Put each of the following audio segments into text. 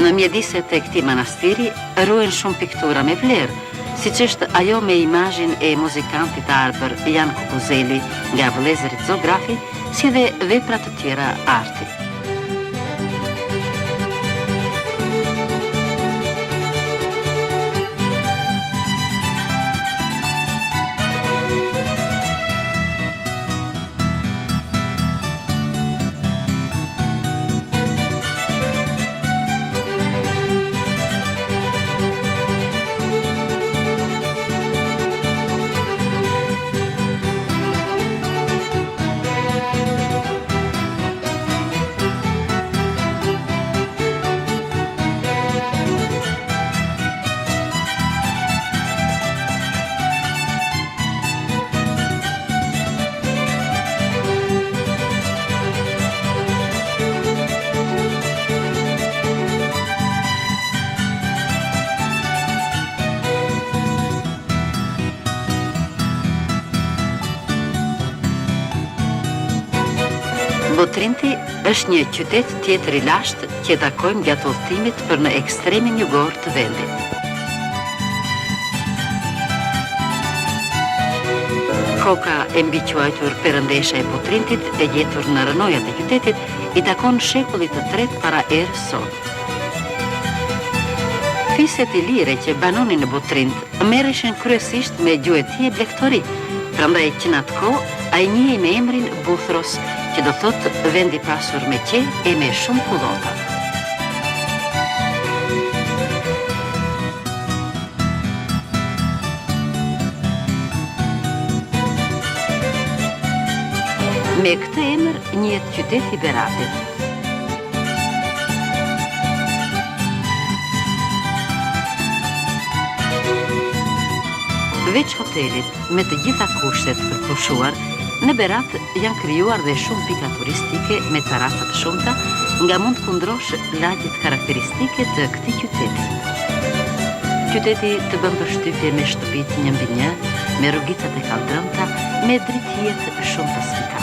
Në mjediset e këtij manastiri ruhen shumë piktura me vlerë, siç është ajo me imazhin e muzikantit arbër Jan Kukuzeli nga vëllezërit zografi, si dhe vepra të tjera arti. Botrinti është një qytet tjetër i lashtë që takojmë gjatë udhëtimit për në ekstremin jugor të vendit. Koka e mbiquajtur perëndesha e Botrintit e gjetur në rënojat e qytetit i takon shekullit të tretë para erës sot. Fiset i lire që banonin në Botrint merreshin kryesisht me gjueti e blektori, prandaj që në atë kohë ai njihej me emrin Buthros, që do thotë vendi pasur me qe e me shumë kullota. Me këtë emër njihet qyteti Beratit. Veç hotelit me të gjitha kushtet për pushuar, në Berat janë krijuar dhe shumë pika turistike me terraca të shumta, nga mund të kundrosh lagjet karakteristike të këtij qyteti. Qyteti të bën përshtypje me shtëpitë një mbi një, me rrugicat e kaldrëmta, me drejtjet shumë të sfikatura.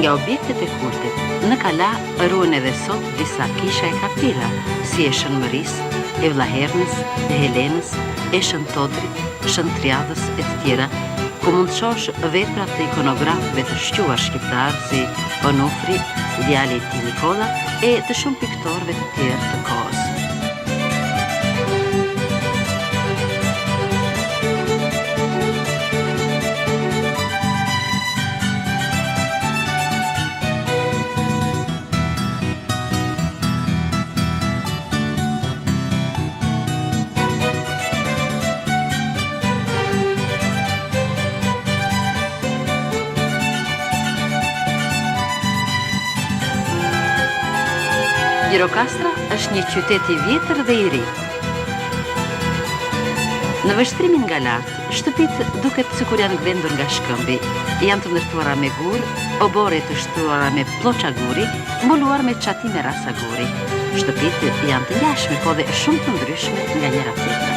Nga objektet e kultit, në Kala ruhen edhe sot disa kisha e kapela, si e Shën Mëris, e Vllahernës, e Helenës, e Shën Todrit, Shën Triadhës e të tjera, ku mund të shohësh veprat të ikonografëve të shquar shqiptar si Onufri, djali i tij Nikolla e të shumë piktorëve të tjerë të kohës. Gjirokastra është një qytet i vjetër dhe i ri. Në vështrimin nga lart, shtëpitë duket sikur janë gdhendur nga shkëmbi. Janë të ndërtuara me gur, obore të shtuara me ploça guri, mbuluar me çatime rasa guri. Shtëpitë janë të ngjashme, po dhe shumë të ndryshme nga njëra tjetra.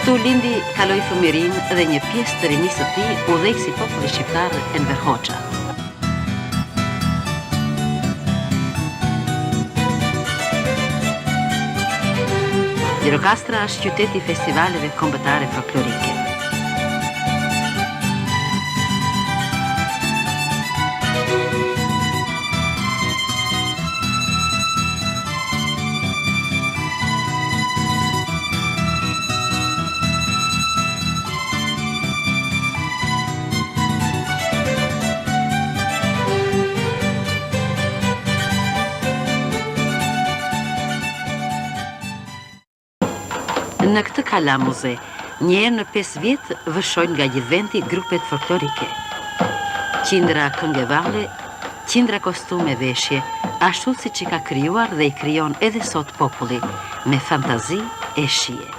Këtu lindi, kaloi fëmijërinë dhe një pjesë të rinisë së tij udhëheqësi populli shqiptar Enver Hoxha. Gjirokastra është qyteti i festivaleve kombëtare folklorike. Në këtë kalamuze, njerë në 5 vjetë vëshojnë nga gjithë vendi grupet folklorike. Qindra këngëvalle, qindra kostume veshje, ashtu si që ka kryuar dhe i kryon edhe sot populli, me fantazi e shije.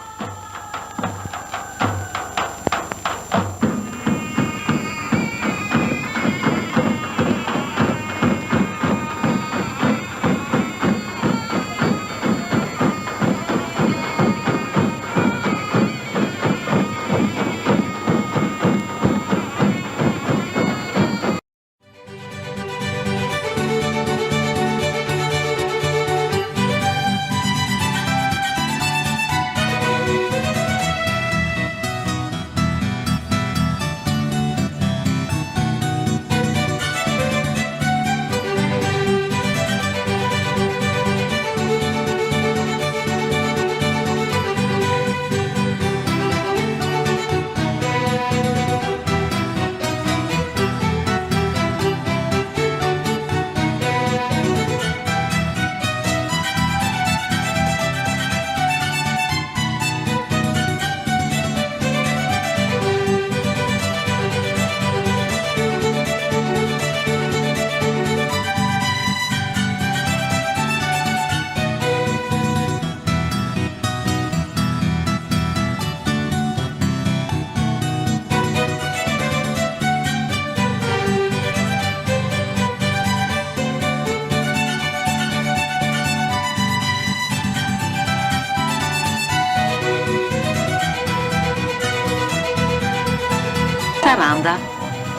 Saranda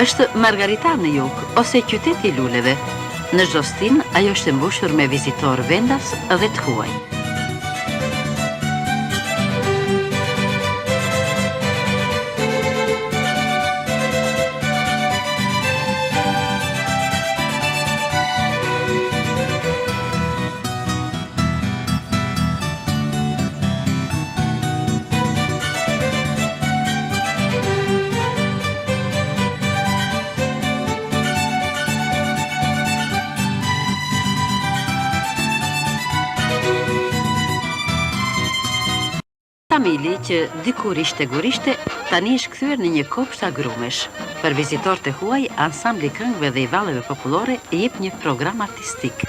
është Margaritar në jug, ose qyteti i luleve. Në çdo stin, ajo është mbushur me vizitorë vendas dhe të huaj. Familji që dikur ishte gurishte, tani është kthyer në një kopsht agrumesh. Për vizitorët e huaj, ansambli i këngëve dhe i valleve popullore jep një program artistik.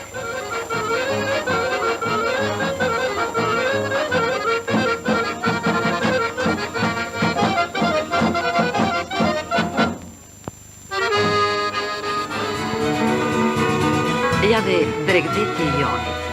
Ja dhe Bregdeti i Jonit.